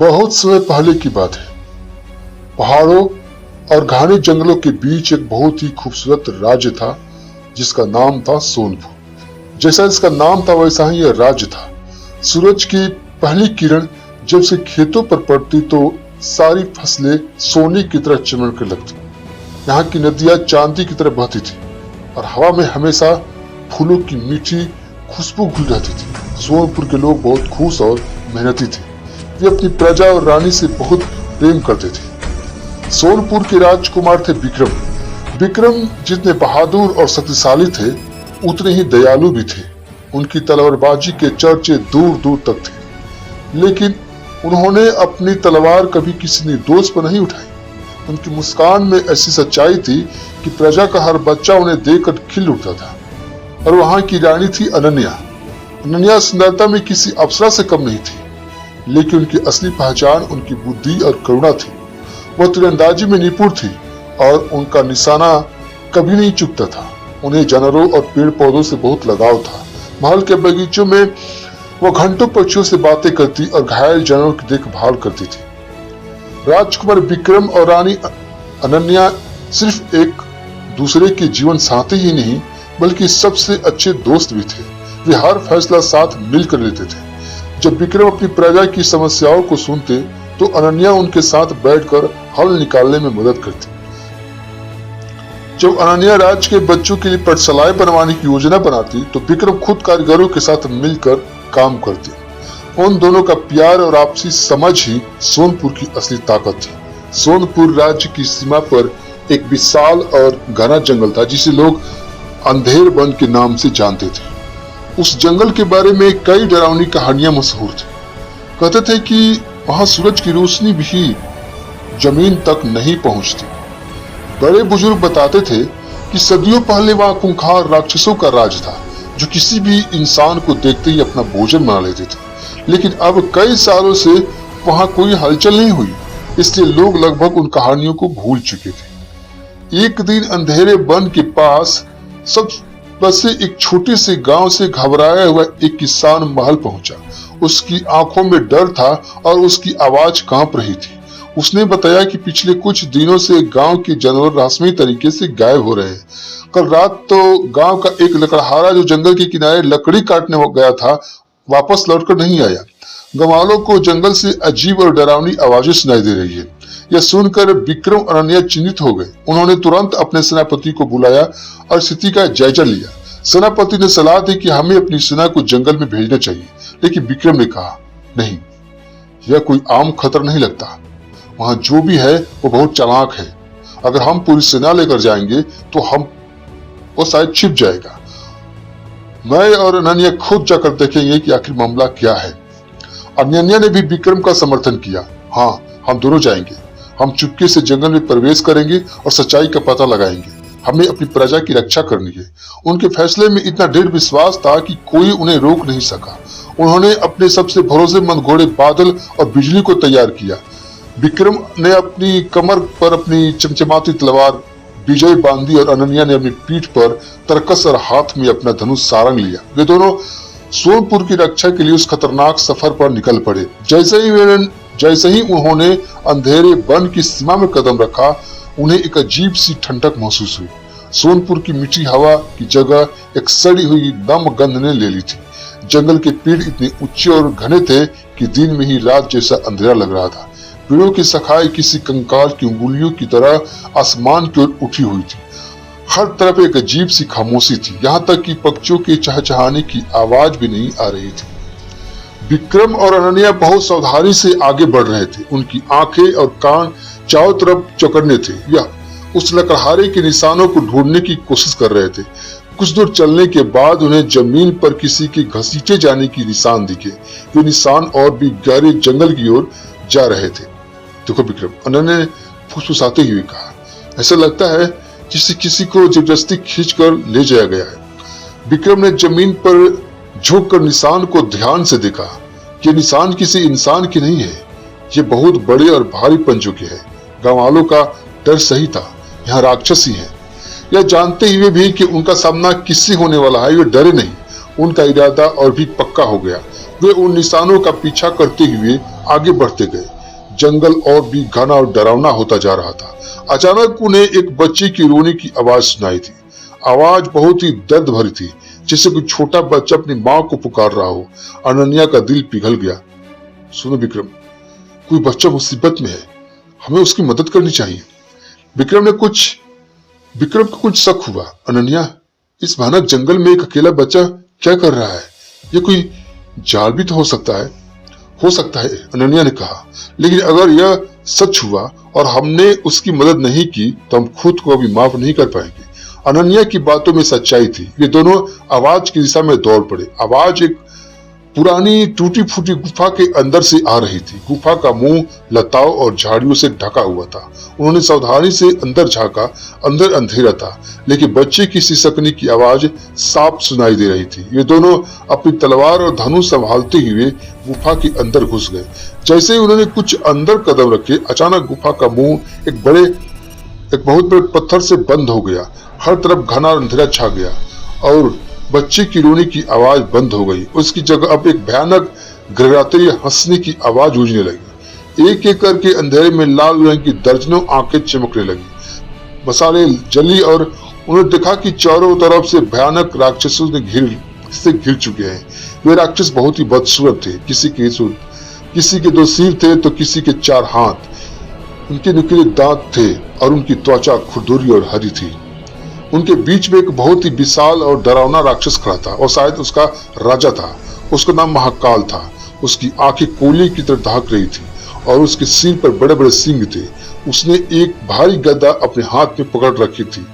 बहुत समय पहले की बात है। पहाड़ों और घने जंगलों के बीच एक बहुत ही खूबसूरत राज्य था जिसका नाम था सोनपुर। जैसा इसका नाम था वैसा ही यह राज्य था। सूरज की पहली किरण जब से खेतों पर पड़ती तो सारी फसलें सोने की तरह चमकने लगती। यहाँ की नदियां चांदी की तरह बहती थी और हवा में हमेशा फूलों की मीठी खुशबू घुल रहती थी। सोनपुर के लोग बहुत खुश और मेहनती थे। वे अपनी प्रजा और रानी से बहुत प्रेम करते थे। सोनपुर के राजकुमार थे विक्रम। विक्रम जितने बहादुर और शक्तिशाली थे उतने ही दयालु भी थे। उनकी तलवारबाजी के चर्चे दूर दूर तक थे, लेकिन उन्होंने अपनी तलवार कभी किसी निर्दोष पर नहीं उठाई। उनकी मुस्कान में ऐसी सच्चाई थी कि प्रजा का हर बच्चा उन्हें देखकर खिल उठता था। और वहां की रानी थी अनन्या। अनन्या सुंदरता में किसी अप्सरा से कम नहीं थी, लेकिन उनकी असली पहचान उनकी बुद्धि और करुणा थी। वह तीरंदाजी में निपुण थी और उनका निशाना कभी नहीं चूकता था। उन्हें जानवरों और पेड़ पौधों से बहुत लगाव था। महल के बगीचों में वह घंटों पक्षियों से बातें करती और घायल जानवरों की देखभाल करती थी। राजकुमार विक्रम और रानी अनन्या सिर्फ एक दूसरे के जीवन साथी ही नहीं बल्कि सबसे अच्छे दोस्त भी थे। वे हर फैसला साथ मिलकर लेते थे। जब विक्रम अपनी प्रजा की समस्याओं को सुनते तो अनन्या उनके साथ बैठकर हल निकालने में मदद करती। जब अनन्या राज्य के बच्चों के लिए पाठशालाएं बनवाने की योजना बनाती तो विक्रम खुद कारीगरों के साथ मिलकर काम करते। उन दोनों का प्यार और आपसी समझ ही सोनपुर की असली ताकत थी। सोनपुर राज्य की सीमा पर एक विशाल और घना जंगल था जिसे लोग अंधेर वन के नाम से जानते थे। उस जंगल के बारे में कई डरावनी कहानियां मशहूर थी। कहते थे कि वहां सूरज की रोशनी भी जमीन तक नहीं पहुंचती। बड़े बुजुर्ग बताते थे कि सदियों पहले वहां खूंखार राक्षसों का राज था जो किसी भी इंसान को देखते ही अपना भोजन बना लेते थे। लेकिन अब कई सालों से वहां कोई हलचल नहीं हुई, इसलिए लोग लगभग उन कहानियों को भूल चुके थे। एक दिन अंधेरे वन के पास सब बसे एक छोटे से गांव से घबराया हुआ एक किसान महल पहुंचा। उसकी आंखों में डर था और उसकी आवाज कांप रही थी। उसने बताया कि पिछले कुछ दिनों से गांव के जानवर रहस्यमय तरीके से गायब हो रहे हैं। कल रात तो गांव का एक लकड़हारा जो जंगल के किनारे लकड़ी काटने गया था वापस लौटकर नहीं आया। गांव वालों को जंगल से अजीब और डरावनी आवाजें सुनाई दे रही है। यह सुनकर विक्रम और अनन्या चिंतित हो गए। उन्होंने तुरंत अपने सेनापति को बुलाया और स्थिति का जायजा लिया। सेनापति ने सलाह दी कि हमें अपनी सेना को जंगल में भेजना चाहिए, लेकिन विक्रम ने कहा, नहीं, यह कोई आम खतरा नहीं लगता। वहां जो भी है वो बहुत चालाक है। अगर हम पूरी सेना लेकर जाएंगे तो वो शायद छिप जाएगा। मैं और अनन्या खुद जाकर देखेंगे कि आखिर मामला क्या है। अनन्या ने भी विक्रम का समर्थन किया। हाँ, हम दोनों जाएंगे। हम चुपके से जंगल में प्रवेश करेंगे और सच्चाई का पता लगाएंगे। हमें अपनी प्रजा की रक्षा करनी है। उनके फैसले में इतना दृढ़ विश्वास था कि कोई उन्हें रोक नहीं सका। उन्होंने अपने सबसे भरोसेमंद घोड़े बादल और बिजली को तैयार किया। विक्रम ने अपनी कमर पर अपनी चमचमाती तलवार विजय बांधी और अनन्या ने अपनी पीठ पर तरकस और हाथ में अपना धनुष सारंग लिया। वे दोनों सोनपुर की रक्षा के लिए उस खतरनाक सफर पर निकल पड़े। जैसे ही उन्होंने अंधेरे वन की सीमा में कदम रखा उन्हें एक अजीब सी ठंडक महसूस हुई। सोनपुर की मीठी हवा की जगह एक सड़ी हुई नम गंध ने ले ली थी। जंगल के पेड़ इतने ऊंचे और घने थे कि दिन में ही रात जैसा अंधेरा लग रहा था। पेड़ों की शाखाएं किसी कंकाल की उंगलियों की तरह आसमान की ओर उठी हुई थी। हर तरफ एक अजीब सी खामोशी थी, यहाँ तक कि पक्षियों के चहचहाने की आवाज भी नहीं आ रही थी। विक्रम और अनन्या बहुत सावधानी से आगे बढ़ रहे थे। उनकी आंखें और कान चारों तरफ चौकन्ने थे। यह उस लकड़हारे के निशानों को ढूंढने की कोशिश कर रहे थे। कुछ दूर चलने के बाद उन्हें जमीन पर किसी के घसीटे जाने की निशान दिखे। वे निशान और भी गहरे जंगल की ओर जा रहे थे। देखो विक्रम, अनन्या ने फुसफुसाते हुए कहा, ऐसा लगता है जैसे किसी को जबरदस्ती खींचकर ले जाया गया है। विक्रम ने जमीन पर झुककर निशान को ध्यान से देखा। ये निशान किसी इंसान की नहीं है, ये बहुत बड़े और भारी पंजों के हैं। गांव वालों का डर सही था, यहाँ राक्षस ही है। यह जानते हुए भी कि उनका सामना किससे होने वाला है, वे डरे नहीं। उनका इरादा और भी पक्का हो गया। वे उन निशानों का पीछा करते हुए आगे बढ़ते गए। जंगल और भी घना और डरावना होता जा रहा था। अचानक उन्हें एक बच्चे की रोने की आवाज सुनाई थी। आवाज बहुत ही दर्द भरी थी, जैसे कोई छोटा बच्चा अपनी माँ को पुकार रहा हो। अनन्या का दिल पिघल गया। सुनो विक्रम, कोई बच्चा मुसीबत में है, हमें उसकी मदद करनी चाहिए। विक्रम को कुछ शक हुआ। अनन्या, इस भयानक जंगल में एक अकेला बच्चा क्या कर रहा है? ये कोई जाल भी तो हो सकता है। अनन्या ने कहा, लेकिन अगर यह सच हुआ और हमने उसकी मदद नहीं की तो हम खुद को अभी माफ नहीं कर पाएंगे। अनन्या की बातों में सच्चाई थी। वे दोनों आवाज की दिशा में दौड़ पड़े। आवाज एक पुरानी टूटी फूटी गुफा के अंदर से आ रही थी। गुफा का मुंह लताओं और झाड़ियों से ढका हुआ था। उन्होंने सावधानी से अंदर झांका। अंदर अंधेरा था, लेकिन बच्चे की सिसकने की आवाज साफ सुनाई दे रही थी। ये दोनों अपनी तलवार और धनुष संभालते हुए गुफा के अंदर घुस गए। जैसे ही उन्होंने कुछ अंदर कदम रखे, अचानक गुफा का मुंह एक बहुत बड़े पत्थर से बंद हो गया। हर तरफ घना अंधेरा छा गया और बच्चे की रोने की आवाज बंद हो गई। उसकी जगह अब एक भयानक गिड़गिड़ाते हंसने की आवाज गूंजने लगी। एक एक करके अंधेरे में लाल रंग की दर्जनों आंखें चमकने लगी। मसाले जली और उन्होंने देखा कि चारों तरफ से भयानक राक्षसों ने घिर चुके हैं। वे राक्षस बहुत ही बदसूरत थे। किसी के 2 सिर थे तो किसी के 4 हाथ। उनके नुकीले दांत थे और उनकी त्वचा खुरदुरी और हरी थी। उनके बीच में एक बहुत ही विशाल और डरावना राक्षस खड़ा था और शायद उसका राजा था। उसका नाम महाकाल था। उसकी आंखें कोयले की तरह दहक रही थी और उसके सिर पर बड़े बड़े सींग थे। उसने एक भारी गदा अपने हाथ में पकड़ रखी थी।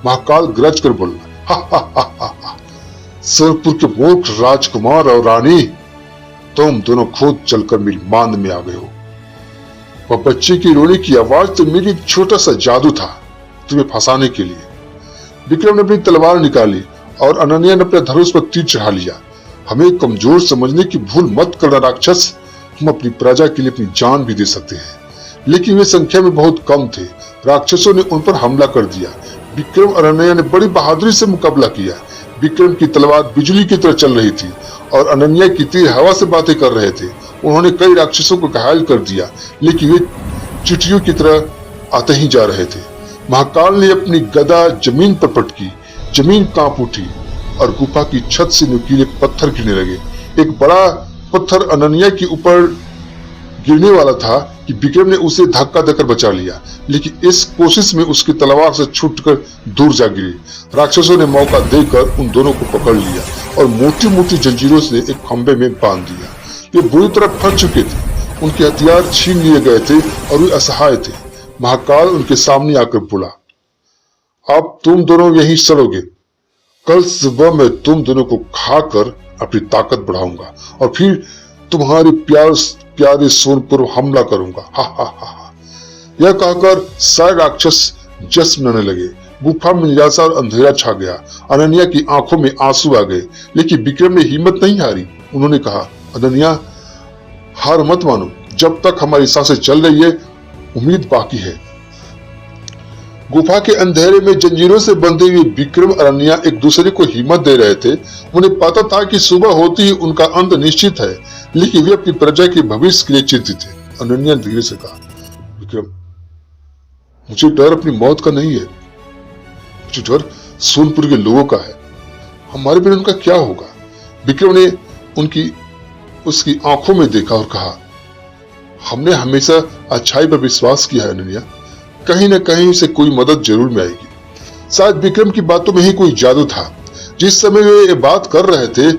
महाकाल गरज कर बोला, हा, सोनपुर के मूर्ख राजकुमार और रानी, तुम दोनों खुद चलकर मेरी मांद में आ गए हो। वह बच्चे की रोने की आवाज तो मेरी एक छोटा सा जादू था तुम्हें फंसाने के लिए। विक्रम ने अपनी तलवार निकाली और अनन्या ने अपने धनुष पर तीर चढ़ा लिया। हमें कमजोर समझने की भूल मत करना राक्षस। हम अपनी प्रजा के लिए अपनी जान भी दे सकते हैं। लेकिन वे संख्या में बहुत कम थे। राक्षसों ने उन पर हमला कर दिया। विक्रम और अनन्या ने बड़ी बहादुरी से मुकाबला किया। विक्रम की तलवार बिजली की तरह चल रही थी और अनन्या की तीर हवा से बातें कर रहे थे। उन्होंने कई राक्षसों को घायल कर दिया, लेकिन वे चिटियों की तरह आते ही जा रहे थे। महाकाल ने अपनी गदा जमीन पर पटकी। जमीन कांप उठी और गुफा की छत से नुकीले पत्थर गिरने लगे। एक बड़ा पत्थर अनन्या के ऊपर गिरने वाला था कि विक्रम ने उसे धक्का देकर बचा लिया, लेकिन इस कोशिश में उसकी तलवार से छूटकर दूर जा गिरी। राक्षसों ने मौका देकर उन दोनों को पकड़ लिया और मोटी मोटी जंजीरों से एक खंबे में बांध दिया। वे बुरी तरह फंस चुके थे। उनके हथियार छीन लिए गए थे और वे असहाय थे। महाकाल उनके सामने आकर बोला, अब तुम दोनों यहीं सड़ोगे। कल सुबह मैं तुम दोनों को खाकर अपनी ताकत बढ़ाऊंगा और फिर तुम्हारे प्यारे सोनपुर हमला करूंगा। हा हा हा हा। यह कहकर सारे राक्षस जश्न मनाने लगे। गुफा में निराशा और अंधेरा छा गया। अनन्या की आंखों में आंसू आ गए, लेकिन विक्रम ने हिम्मत नहीं हारी। उन्होंने कहा, अनन्या, हार मत मानो। जब तक हमारी सांसें चल रही है, उम्मीद बाकी है। गुफा के अंधेरे में जंजीरों से बंधे हुए विक्रम और अनन्या एक दूसरे को हिम्मत दे रहे थे। उन्हें पता था कि सुबह होती ही उनका अंत निश्चित है, लेकिन वे अपनी प्रजा के भविष्य के लिए चिंतित थे। अनन्या ने धीरे से कहा, विक्रम, मुझे डर अपनी मौत का नहीं है, मुझे डर सोनपुर के लोगों का है। हमारे बिना उनका क्या होगा? विक्रम ने उसकी आंखों में देखा और कहा, हमने हमेशा अच्छाई पर विश्वास किया है अनन्या। कहीं न कहीं से कोई मदद जरूर में आएगी। शायद विक्रम की बातों में ही कोई जादू था। जिस समय वे ये बात कर रहे थे,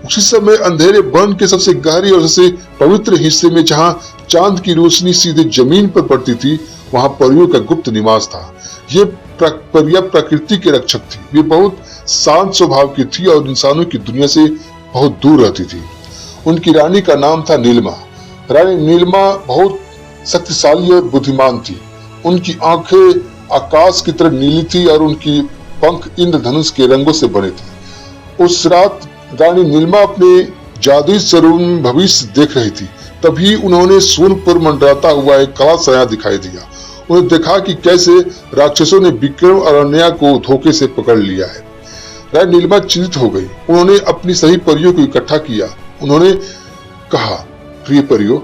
उसी समय अंधेरे वन के सबसे गहरी और सबसे पवित्र हिस्से में, जहां चांद की रोशनी सीधे जमीन पर पड़ती थी, वहां परियों का गुप्त निवास था। ये परियां प्रकृति के रक्षक थी। वे बहुत शांत स्वभाव की थी और इंसानों की दुनिया से बहुत दूर रहती थी। उनकी रानी का नाम था नीलमा। रानी नीलमा बहुत शक्तिशाली और बुद्धिमान थी। उनकी आंखें आकाश की तरह नीली थी और उनकी पंख इंद्रधनुष के रंगों से बने थे। उस रात रानी नीलमा अपने जादुई स्वरूप में भविष्य देख रही थी। तभी उन्होंने सोनपुर मंडराता हुआ एक काला साया दिखाई दिया। उन्हें देखा कि कैसे राक्षसों ने विक्रम और अनन्या को धोखे से पकड़ लिया है। रानी नीलिमा चिंतित हो गई। उन्होंने अपनी सभी परियों को इकट्ठा किया। उन्होंने कहा, प्रिय परियों,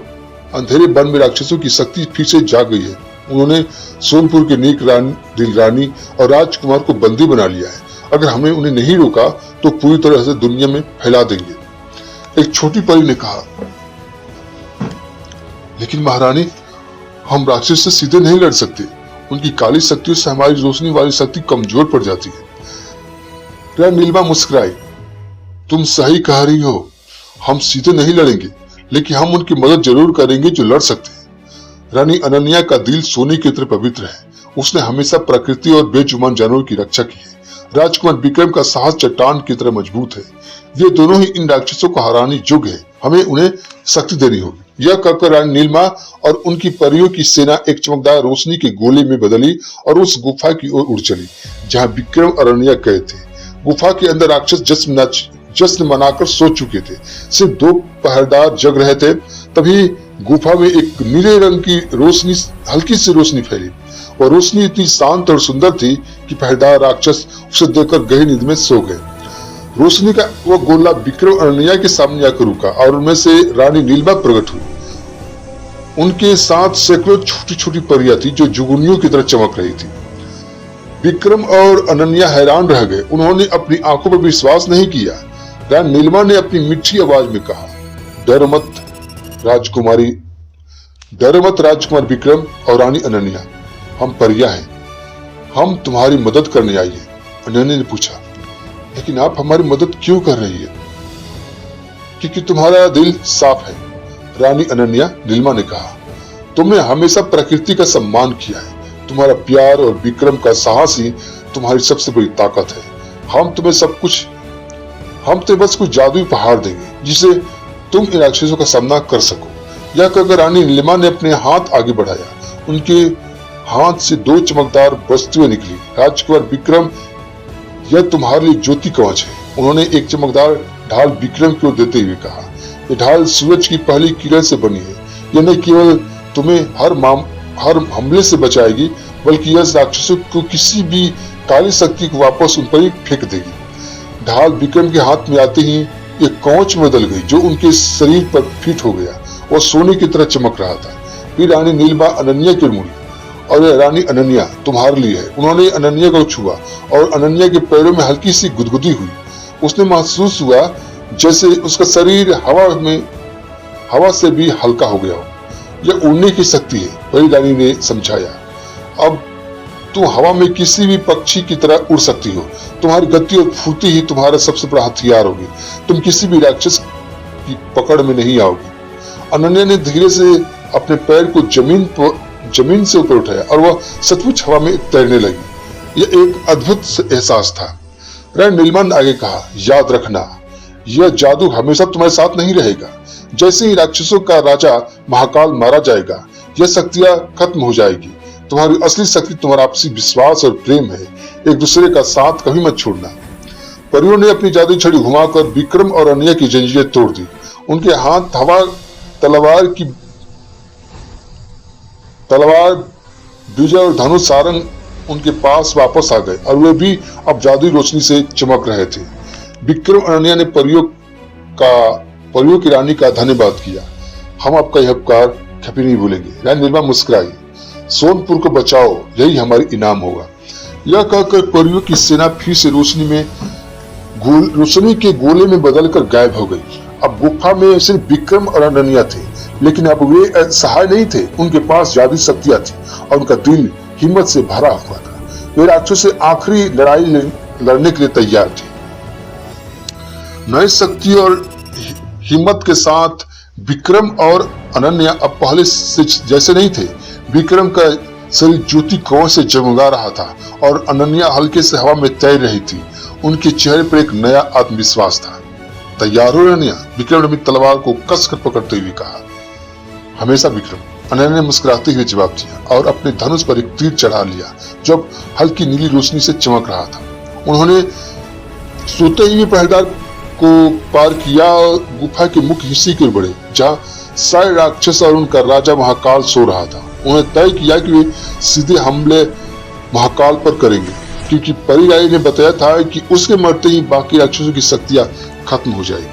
अंधेरे वन में राक्षसों की शक्ति फिर से जाग गई है। उन्होंने सोनपुर के नेक दिल रानी और राजकुमार को बंदी बना लिया है। अगर हमने उन्हें नहीं रोका तो पूरी तरह से दुनिया में फैला देंगे। एक छोटी परी ने कहा, लेकिन महारानी, हम राक्षस से सीधे नहीं लड़ सकते। उनकी काली शक्तियों से हमारी रोशनी वाली शक्ति कमजोर पड़ जाती है। रानी नीलिमा मुस्कुराई, तुम सही कह रही हो, हम सीधे नहीं लड़ेंगे, लेकिन हम उनकी मदद जरूर करेंगे जो लड़ सकते हैं। रानी अनन्या का दिल सोने की तरह पवित्र है। उसने हमेशा प्रकृति और बेजुबान जानवरों की रक्षा की है। राजकुमार विक्रम का साहस चट्टान की तरह मजबूत है। ये दोनों ही इन राक्षसों को हराने योग्य है। हमें उन्हें शक्ति देनी होगी। यह कहकर रानी नीलिमा और उनकी परियों की सेना एक चमकदार रोशनी के गोले में बदली और उस गुफा की ओर उड़ चली जहां विक्रम और अनन्या गए थे। गुफा के अंदर राक्षस जश्न मनाकर सो चुके थे। सिर्फ 2 पहरेदार जग रहे थे। तभी गुफा में एक नीले रंग की रोशनी, हल्की सी रोशनी फैली। और रोशनी इतनी शांत और सुंदर थी कि पहरेदार राक्षस उसे देखकर गहरी नींद में सो गए। रोशनी का वो गोला विक्रम और अनन्या के सामने आकर रुका और उनमें से रानी नीलिमा प्रकट हुई। उनके साथ सैकड़ों छोटी छोटी परियां थी जो जुगनियों की तरह चमक रही थी। विक्रम और अनन्या हैरान रह गए। उन्होंने अपनी आंखों पर विश्वास नहीं किया। रानी नीलिमा ने अपनी मीठी आवाज में कहा, डर मत राजकुमार विक्रम और रानी अनन्या, हम परियां हैं। हम तुम्हारी मदद करने आई है। अनन्या ने पूछा, लेकिन आप हमारी मदद क्यों कर रही है? क्योंकि तुम्हारा दिल साफ है, रानी अनन्या नीलिमा ने कहा। तुमने हमेशा प्रकृति का सम्मान किया है। तुम्हारा प्यार और विक्रम का साहस ही तुम्हारी सबसे बड़ी ताकत है। हम तुम्हें बस कुछ जादुई उपहार देंगे जिसे तुम इन राक्षसों का सामना कर सको। यह कहकर रानी नीलिमा ने अपने हाथ आगे बढ़ाया। उनके हाथ से 2 चमकदार वस्तुएं निकली। राजकुमार विक्रम, यह तुम्हारे लिए ज्योति कवच है। उन्होंने एक चमकदार ढाल विक्रम की ओर देते हुए कहा, यह ढाल सूरज की पहली किरण से बनी है। यह न केवल तुम्हें हर हमले से बचाएगी, बल्कि यह राक्षसों को किसी भी काली शक्ति को वापस उन पर ही फेंक देगी। ढाल विक्रम के हाथ में आते ही एक कवच में बदल गई जो उनके शरीर पर फिट हो गया। वह सोने की तरह चमक रहा था। फिर रानी नीलिमा अनन्या की ओर मुड़ी, और रानी अनन्या तुम्हारे लिए है। उन्होंने अनन्या को छुआ और अनन्या के पैरों में हल्की सी गुदगुदी हुई। उसने महसूस हुआ जैसे उसका शरीर हवा से भी हल्का हो गया हो। यह उड़ने की शक्ति है, बड़ी रानी ने समझाया। अब तुम हवा में किसी भी पक्षी की तरह उड़ सकती हो। तुम्हारी गति और फुर्ती ही तुम्हारा सबसे बड़ा हथियार होगी। तुम किसी भी राक्षस की पकड़ में नहीं आओगी। अनन्या ने धीरे से अपने पैर को जमीन से ऊपर उठाया और वह सचमुच हवा में तैरने लगी। यह एक अद्भुत एहसास था। रानी नीलिमा ने आगे कहा, याद रखना, यह जादू हमेशा तुम्हारे साथ नहीं रहेगा। जैसे ही राक्षसों का राजा महाकाल मारा जाएगा, यह शक्तियां खत्म हो जाएगी। तुम्हारी असली शक्ति तुम्हारा आपसी विश्वास और प्रेम है। एक दूसरे का साथ कभी मत छोड़ना। परियों ने अपनी जादुई छड़ी घुमाकर विक्रम और अनन्या की जंजीरें तोड़ दी। उनके हाथ तलवार, विजय और धनुष सारंग उनके पास वापस आ गए और वे भी अब जादुई रोशनी से चमक रहे थे। विक्रम और अनन्या ने परियों की रानी का धन्यवाद किया। हम आपका यह उपकार कभी नहीं भूलेंगे। रानी नीलिमा मुस्कुराई, सोनपुर को बचाओ, यही हमारी इनाम होगा। यह कहकर परियों की सेना फिर से रोशनी के गोले में बदलकर गायब हो गई। अब गुफा में सिर्फ विक्रम और अनन्या थे, लेकिन अब वे असहाय नहीं थे। उनके पास जादुई शक्तियां थी और उनका दिल हिम्मत से भरा हुआ था। वे राक्षसों से आखिरी लड़ाई लड़ने के लिए तैयार थे। नई शक्ति और हिम्मत के साथ विक्रम और अनन्या अब पहले से जैसे नहीं थे। विक्रम का शरीर ज्योति कवच से जगमगा रहा था और अनन्या हल्के से हवा में तैर रही थी। उनके चेहरे पर एक नया आत्मविश्वास था। तैयार हो अनन्या? विक्रम ने अपनी तलवार को कसकर पकड़ते हुए कहा। हमेशा विक्रम, अनन्या ने मुस्कुराते हुए जवाब दिया और अपने धनुष पर एक तीर चढ़ा लिया जो अब हल्की नीली रोशनी से चमक रहा था। उन्होंने सोते ही पहरेदार को पार किया और गुफा के मुख्य हिस्से की ओर बढ़े जहाँ सारे राक्षस और उनका राजा महाकाल सो रहा था। उन्होंने तय किया कि वे सीधे हमले महाकाल पर करेंगे। क्योंकि परियाई ने बताया था कि उसके मरते ही बाकी राक्षसों की शक्तियां खत्म हो जाएगी।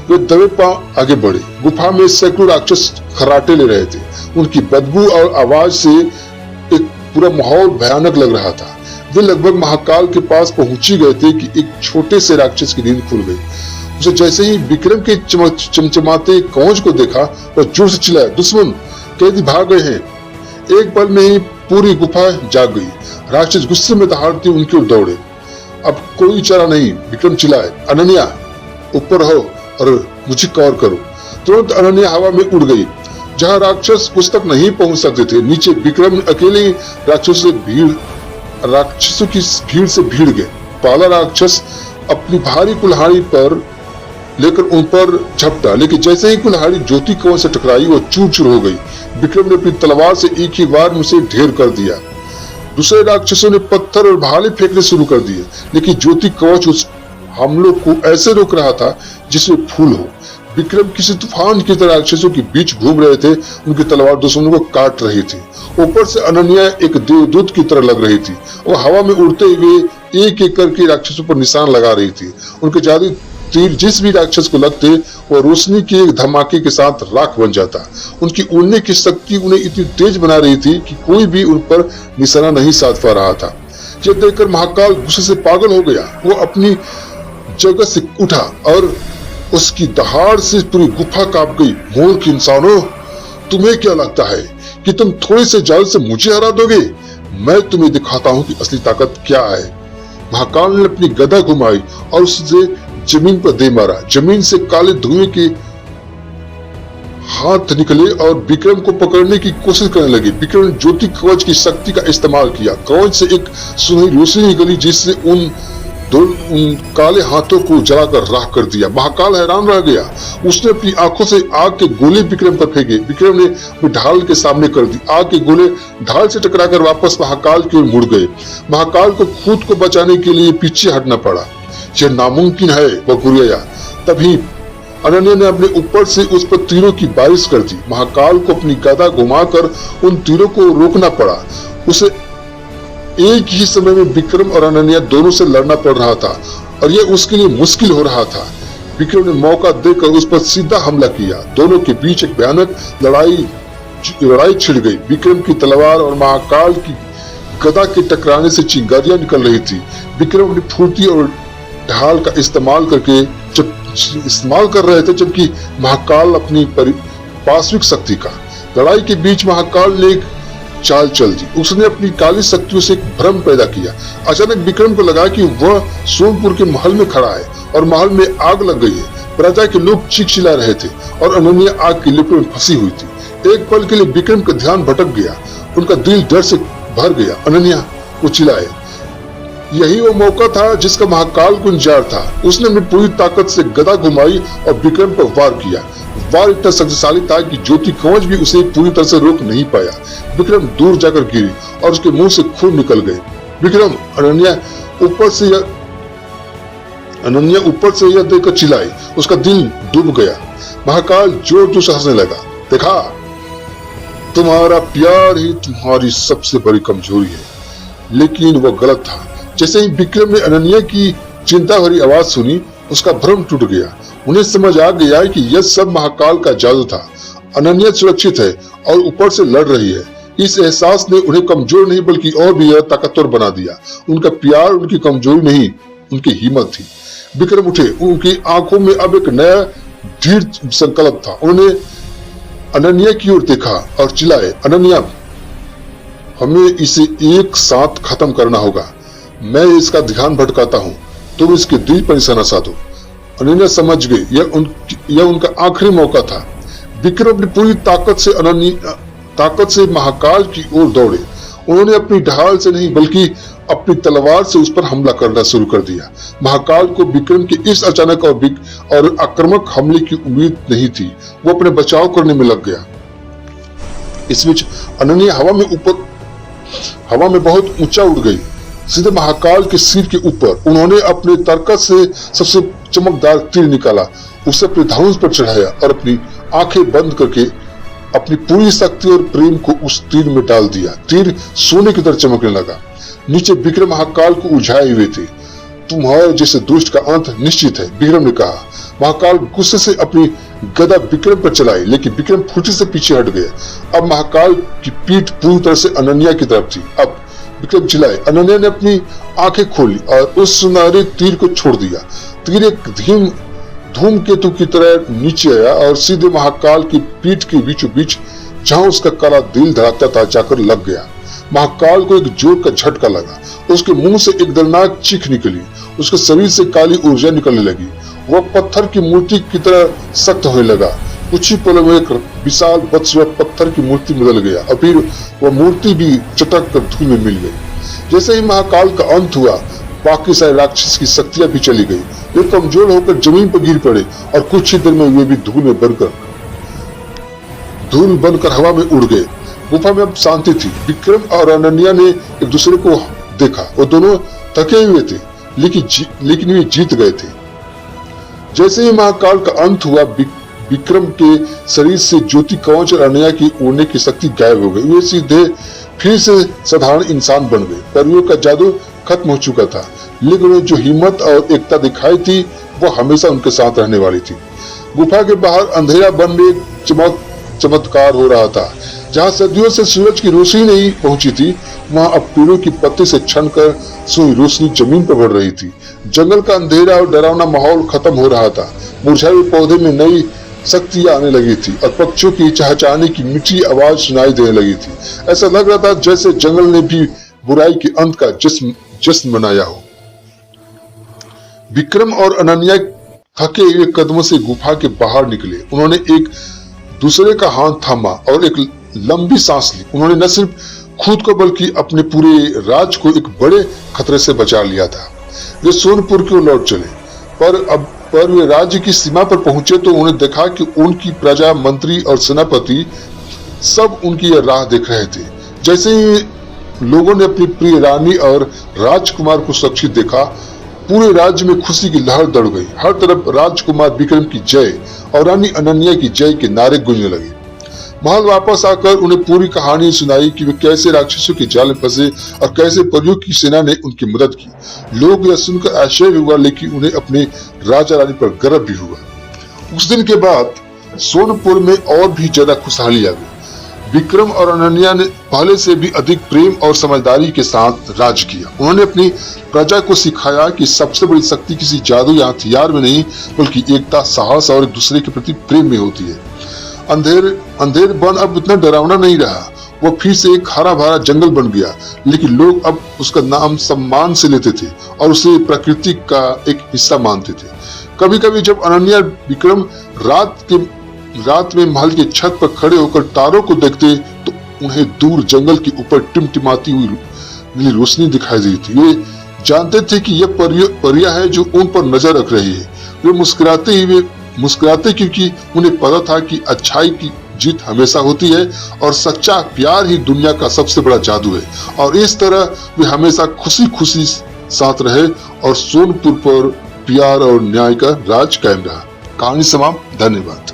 वे दबे पांव आगे बढ़े। गुफा में सैकड़ों राक्षस खर्राटे ले रहे थे। उनकी बदबू और आवाज से एक पूरा माहौल भयानक लग रहा था। वे लगभग महाकाल के पास पहुंच ही गए थे कि एक छोटे से राक्षस की नींद खुल गई। उसे जैसे ही विक्रम के चमचमाते कवच को देखा, वह जोर से चिल्लाया, दुश्मन कैदी भाग गए हैं। एक पल में ही पूरी गुफा जाग गई। राक्षस गुस्से में दहाड़ते उनकी ओर दौड़े। अब कोई चारा नहीं, विक्रम चिल्लाए, अनन्या ऊपर रहो और मुझे कवर करो। तुरंत अनन्या हवा में उड़ गई। जहां राक्षस उस तक नहीं पहुंच सकते थे, नीचे विक्रम अकेले राक्षसों की भीड़ से भीड़ गए। पहला राक्षस अपनी भारी कुल्हाड़ी पर लेकर उन पर झपटा, लेकिन जैसे ही कुल्हाड़ी ज्योति कवच से टकराई, वो चूर चूर हो गई। विक्रम ने अपनी तलवार से एक ही बार में उसे ढेर कर दिया। दूसरे राक्षसों ने पत्थर और भाले फेंकने शुरू कर दिए, लेकिन ज्योति कवच उस हमलों को ऐसे रोक रहा था जिसमें फूल हो। विक्रम किसी तूफान की तरह राक्षसों के बीच घूम रहे थे। उनकी तलवार दुश्मनों को काट रही थी। ऊपर से अनन्या एक देवदूत की तरह लग रही थी। वो हवा में उड़ते हुए एक एक करके राक्षसों पर निशान लगा रही थी। उनके जादू तीर जिस भी राक्षस को लगते, वो रोशनी के एक धमाके के साथ राख बन जाता। उनकी उड़ने की शक्ति उन्हें इतनी तेज बना रही थी कि कोई भी उन पर निशाना नहीं साध पा रहा था। यह देखकर महाकाल गुस्से से पागल हो गया। वो अपनी जगह से उठा और उसकी दहाड़ से पूरी गुफा कांप गई। मूर्ख इंसानों, तुम्हें क्या लगता है कि तुम थोड़े से जाल से मुझे हरा दोगे? मैं तुम्हें दिखाता हूँ कि असली ताकत क्या है। महाकाल ने अपनी गदा घुमाई और उसे जमीन पर दे मारा। जमीन से काले धुएं के हाथ निकले और विक्रम को पकड़ने की कोशिश करने लगे। विक्रम ने ज्योति कवच की शक्ति का इस्तेमाल किया। कवच से एक सुनहरी रोशनी निकली जिससे उन काले हाथों को जलाकर राख कर दिया। महाकाल हैरान रह गया। उसने अपनी आंखों से आग के गोले विक्रम पर फेंके। विक्रम ने अपनी ढाल के सामने कर दी। आग के गोले ढाल से टकराकर वापस महाकाल की ओर मुड़ गए। महाकाल को खुद को बचाने के लिए पीछे हटना पड़ा। यह नामुमकिन है, वह गुरिया। तभी अनन्या ने अपने ऊपर से उस पर तीरों की बारिश कर दी। महाकाल को अपनी गदा घुमाकर उन तीरों को रोकना पड़ा। उसे एक ही समय में विक्रम और अनन्या दोनों से लड़ना पड़ रहा था और यह उसके लिए मुश्किल हो रहा था। विक्रम ने मौका देकर उस पर सीधा हमला किया। दोनों के बीच एक भयानक लड़ाई छिड़ गई। विक्रम की तलवार और महाकाल की गदा के टकराने से चिंगारियां निकल रही थी। विक्रम अपनी फुर्ती और ढाल का इस्तेमाल कर रहे थे, जबकि महाकाल अपनी पार्श्विक शक्ति का। लड़ाई के बीच महाकाल ने एक चाल चल दी। उसने अपनी काली शक्तियों से एक भ्रम पैदा किया। अचानक विक्रम को लगा कि वह सोमपुर के महल में खड़ा है और महल में आग लग गई है। प्रजा के लोग चीख चिल्ला रहे थे और अनन्या आग की लपटों में फंसी हुई थी। एक पल के लिए विक्रम का ध्यान भटक गया। उनका दिल डर से भर गया। अनन्या, वो चिल्लाए। यही वो मौका था जिसका महाकाल को इंतजार था। उसने अपनी पूरी ताकत से गदा घुमाई और विक्रम पर वार किया। वार इतना शक्तिशाली था कि ज्योति कवच भी उसे पूरी तरह से रोक नहीं पाया। विक्रम दूर जाकर गिरी और उसके मुंह से खून निकल गए। विक्रम, अनन्या ऊपर से यह देखकर चिल्लाई। उसका दिल डूब गया। महाकाल जोर जोर से हंसने लगा। देखा, तुम्हारा प्यार ही तुम्हारी सबसे बड़ी कमजोरी है। लेकिन वह गलत था। जैसे ही विक्रम ने अनन्या की चिंता भरी आवाज सुनी, उसका भ्रम टूट गया। उन्हें समझ आ गया कि यह सब महाकाल का जादू था। अनन्या सुरक्षित है और ऊपर से लड़ रही है। इस एहसास ने उन्हें कमजोर नहीं बल्कि और भी ज्यादा ताकतवर बना दिया। उनका प्यार उनकी कमजोरी नहीं, उनकी हिम्मत थी। विक्रम उठे। उनकी आंखों में अब एक नया दृढ़ संकल्प था। उन्होंने अनन्या की ओर देखा और चिल्लाए, अनन्या, हमें इसे एक साथ खत्म करना होगा। मैं इसका ध्यान भटकाता हूँ, तुम इसके दिल पर निशाना साधो। अनन्या समझ गई यह उनका आखिरी मौका था। विक्रम अपनी पूरी ताकत से महाकाल की ओर दौड़े। उन्होंने अपनी ढाल से नहीं बल्कि अपनी तलवार से उस पर हमला करना शुरू कर दिया। महाकाल को विक्रम के इस अचानक और आक्रामक हमले की उम्मीद नहीं थी। वो अपने बचाव करने में लग गया। इस बीच अनन्या हवा में बहुत ऊंचा उड़ गई, सीधे महाकाल के सिर के ऊपर। उन्होंने अपने तरकस से सबसे चमकदार तीर निकाला, उसे अपने धनुष पर चढ़ाया और अपनी आंखें बंद करके अपनी पूरी शक्ति और प्रेम को उस तीर में डाल दिया। तीर सोने की तरह चमकने लगा। नीचे विक्रम महाकाल को उलझाए हुए थे। तुम्हारे जैसे दुष्ट का अंत निश्चित है, विक्रम ने कहा। महाकाल गुस्से से अपनी गदा विक्रम पर चलाई, लेकिन विक्रम फुर्ती से पीछे हट गया। अब महाकाल की पीठ पूरी तरह से अनन्या की तरफ थी। अब विक्रम चिल्लाए। अनन्या ने अपनी आंखें खोली और उस सुनहरे तीर को छोड़ दिया। तीर एक धूमकेतु की तरह नीचे आया और सीधे महाकाल की पीठ के बीचों बीच, जहां उसका काला दिल धड़कता था, जाकर लग गया। महाकाल को एक जोर का झटका लगा। उसके मुंह से एक दर्दनाक चीख निकली। उसके शरीर से काली ऊर्जा निकलने लगी। वह पत्थर की मूर्ति की तरह सख्त होने लगा। कुछ ही पलों में एक विशाल बदसूरत पत्थर की मूर्ति बदल गया और फिर वह मूर्ति भी चटक कर धूल में मिल गई। जैसे ही महाकाल का अंत हुआ, बाकी सारे राक्षस की शक्तियां भी चली गई। वे कमजोर होकर जमीन पर गिर पड़े और कुछ ही देर में वे भी धूल बनकर हवा में उड़ गए। गुफा में अब शांति थी। विक्रम और अनन्या ने एक दूसरे को देखा। वो दोनों थके हुए थे, लेकिन वे जीत गए थे। जैसे ही महाकाल का अंत हुआ, विक्रम के शरीर से ज्योति कवच और अनन्या की उड़ने की शक्ति गायब हो गई। वे सीधे फिर से साधारण इंसान बन गए। परियों का जादू खत्म हो चुका था, लेकिन उन्हें जो हिम्मत और एकता दिखाई थी, वो हमेशा उनके साथ रहने वाली थी। गुफा के बाहर अंधेरा बन में चमत्कार हो रहा था। जहाँ सदियों से सूरज की रोशनी नहीं पहुंची थी, वहाँ अब पेड़ों की पत्ती से छनकर सोई रोशनी जमीन पर पड़ रही थी। जंगल का अंधेरा और डरावना माहौल खत्म हो रहा था। मुरझाए हुए पौधे में नई शक्तियां आने लगी थी और पक्षियों की चहचहाने की मीठी आवाज सुनाई देने लगी थी। ऐसा लग रहा था जैसे जंगल ने भी बुराई के अंत का जश्न मनाया हो। विक्रम और अनन्या थके हुए कदमों से गुफा के बाहर निकले। उन्होंने एक दूसरे का हाथ थामा और एक लंबी सांस ली। उन्होंने न सिर्फ खुद को बल्कि अपने पूरे राज को एक बड़े खतरे से बचा लिया था। वे सोनपुर की ओर लौट चले, पर वे राज्य की सीमा पर पहुंचे तो उन्हें देखा कि उनकी प्रजा, मंत्री और सेनापति सब उनकी यह राह देख रहे थे। जैसे ही लोगों ने अपनी प्रिय रानी और राजकुमार को सुरक्षित देखा, पूरे राज्य में खुशी की लहर दौड़ गई। हर तरफ राजकुमार विक्रम की जय और रानी अनन्या की जय के नारे गूंजने लगे। महल वापस आकर उन्हें पूरी कहानी सुनाई कि वे कैसे राक्षसों के जाल में फंसे और कैसे परियों की सेना ने उनकी मदद की। लोग यह सुनकर आश्चर्य हुआ, लेकिन उन्हें अपने राजा रानी पर गर्व भी हुआ। उस दिन के बाद सोनपुर में और भी ज्यादा खुशहाली आ गई। विक्रम और अनन्या ने पहले से भी अधिक प्रेम और समझदारी के साथ राज किया। उन्होंने अपनी प्रजा को सिखाया कि सबसे बड़ी शक्ति किसी जादू या हथियार में नहीं, बल्कि एकता, साहस और एक दूसरे के प्रति प्रेम में होती है। अंधेर वन अब इतना डरावना नहीं रहा। वो फिर से एक हरा भरा जंगल बन गया, लेकिन लोग अब उसका नाम सम्मान से लेते थे और उसे प्रकृति का एक हिस्सा मानते थे। कभी कभी जब अनन्या विक्रम रात में महल के छत पर खड़े होकर तारों को देखते, तो उन्हें दूर जंगल के ऊपर टिमटिमाती हुई नीली रोशनी दिखाई दी थी। वे जानते थे कि यह परियां है जो उन पर नजर रख रही है। वे मुस्कुराते क्योंकि उन्हें पता था कि अच्छाई की जीत हमेशा होती है और सच्चा प्यार ही दुनिया का सबसे बड़ा जादू है। और इस तरह वे हमेशा खुशी खुशी साथ रहे और सोनपुर पर प्यार और न्याय का राज कायम रहा। कहानी समाप्त। धन्यवाद।